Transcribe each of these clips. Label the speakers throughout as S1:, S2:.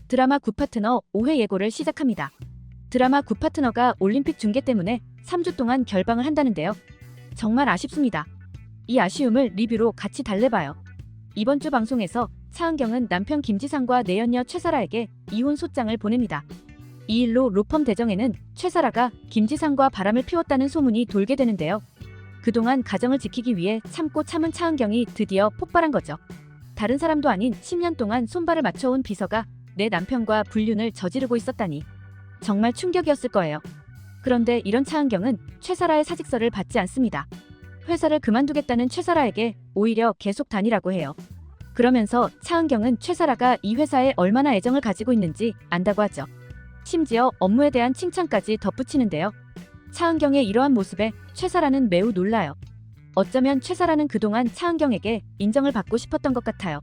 S1: 드라마 굿파트너 5회 예고를 시작합니다. 드라마 굿파트너가 올림픽 중계 때문에 3주 동안 결방을 한다는데요. 정말 아쉽습니다. 이 아쉬움을 리뷰로 같이 달래봐요. 이번 주 방송에서 차은경은 남편 김지상과 내연녀 최사라에게 이혼 소장을 보냅니다. 이 일로 로펌 대정에는 최사라가 김지상과 바람을 피웠다는 소문이 돌게 되는데요. 그동안 가정을 지키기 위해 참고 참은 차은경이 드디어 폭발한 거죠. 다른 사람도 아닌 10년 동안 손발을 맞춰온 비서가 내 남편과 불륜을 저지르고 있었다니 정말 충격이었을 거예요. 그런데 이런 차은경은 최사라의 사직서를 받지 않습니다. 회사를 그만두겠다는 최사라에게 오히려 계속 다니라고 해요. 그러면서 차은경은 최사라가 이 회사에 얼마나 애정을 가지고 있는지 안다고 하죠. 심지어 업무에 대한 칭찬까지 덧붙이는데요. 차은경의 이러한 모습에 최사라는 매우 놀라요. 어쩌면 최사라는 그동안 차은경에게 인정을 받고 싶었던 것 같아요.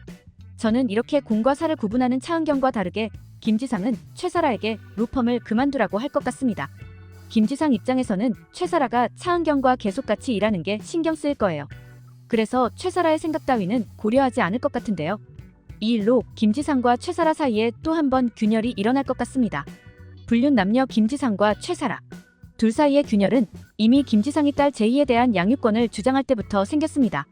S1: 저는 이렇게 공과 사를 구분하는 차은경과 다르게 김지상은 최사라에게 로펌을 그만두라고 할 것 같습니다. 김지상 입장에서는 최사라가 차은경과 계속 같이 일하는 게 신경 쓰일 거예요. 그래서 최사라의 생각 따위는 고려하지 않을 것 같은데요. 이 일로 김지상과 최사라 사이에 또 한 번 균열이 일어날 것 같습니다. 불륜 남녀 김지상과 최사라. 둘 사이의 균열은 이미 김지상이 딸 제이에 대한 양육권을 주장할 때부터 생겼습니다.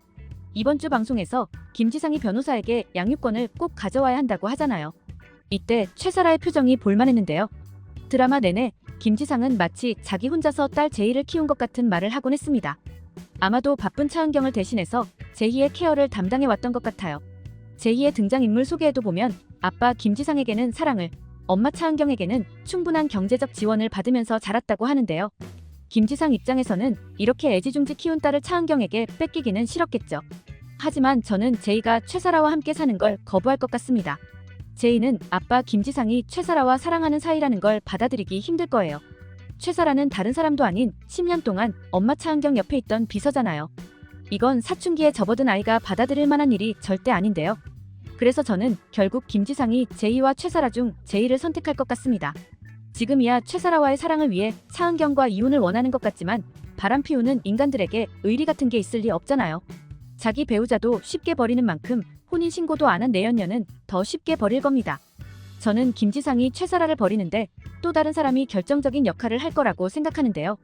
S1: 이번 주 방송에서 김지상이 변호사에게 양육권을 꼭 가져와야 한다고 하잖아요. 이때 최사라의 표정이 볼만했는데요. 드라마 내내 김지상은 마치 자기 혼자서 딸 제이를 키운 것 같은 말을 하곤 했습니다. 아마도 바쁜 차은경을 대신해서 제이의 케어를 담당해왔던 것 같아요. 제이의 등장인물 소개에도 보면 아빠 김지상에게는 사랑을, 엄마 차은경에게는 충분한 경제적 지원을 받으면서 자랐다고 하는데요. 김지상 입장에서는 이렇게 애지중지 키운 딸을 차은경에게 뺏기기는 싫었겠죠. 하지만 저는 제이가 최사라와 함께 사는 걸 거부할 것 같습니다. 제이는 아빠 김지상이 최사라와 사랑하는 사이라는 걸 받아들이기 힘들 거예요. 최사라는 다른 사람도 아닌 10년 동안 엄마 차은경 옆에 있던 비서잖아요. 이건 사춘기에 접어든 아이가 받아들일 만한 일이 절대 아닌데요. 그래서 저는 결국 김지상이 제이와 최사라 중 제이를 선택할 것 같습니다. 지금이야 최사라와의 사랑을 위해 차은경과 이혼을 원하는 것 같지만 바람 피우는 인간들에게 의리 같은 게 있을 리 없잖아요. 자기 배우자도 쉽게 버리는 만큼 혼인신고도 안 한 내연녀는 더 쉽게 버릴 겁니다. 저는 김지상이 최사라를 버리는데 또 다른 사람이 결정적인 역할을 할 거라고 생각하는데요.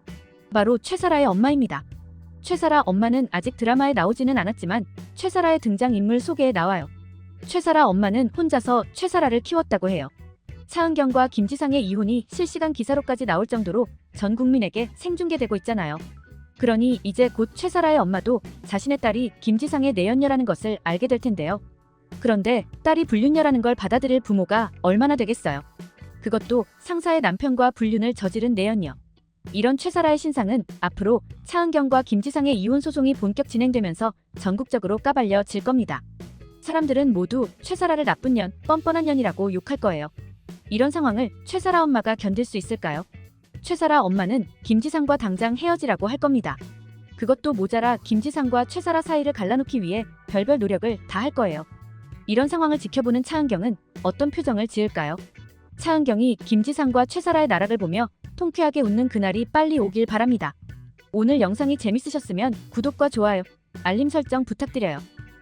S1: 바로 최사라의 엄마입니다. 최사라 엄마는 아직 드라마에 나오지는 않았지만 최사라의 등장인물 소개에 나와요. 최사라 엄마는 혼자서 최사라를 키웠다고 해요. 차은경과 김지상의 이혼이 실시간 기사로까지 나올 정도로 전 국민에게 생중계되고 있잖아요. 그러니 이제 곧 최사라의 엄마도 자신의 딸이 김지상의 내연녀라는 것을 알게 될 텐데요. 그런데 딸이 불륜녀라는 걸 받아들일 부모가 얼마나 되겠어요. 그것도 상사의 남편과 불륜을 저지른 내연녀. 이런 최사라의 신상은 앞으로 차은경과 김지상의 이혼 소송이 본격 진행되면서 전국적으로 까발려질 겁니다. 사람들은 모두 최사라를 나쁜 년, 뻔뻔한 년이라고 욕할 거예요. 이런 상황을 최사라 엄마가 견딜 수 있을까요? 최사라 엄마는 김지상과 당장 헤어지라고 할 겁니다. 그것도 모자라 김지상과 최사라 사이를 갈라놓기 위해 별별 노력을 다 할 거예요. 이런 상황을 지켜보는 차은경은 어떤 표정을 지을까요? 차은경이 김지상과 최사라의 나락을 보며 통쾌하게 웃는 그날이 빨리 오길 바랍니다. 오늘 영상이 재밌으셨으면 구독과 좋아요, 알림 설정 부탁드려요.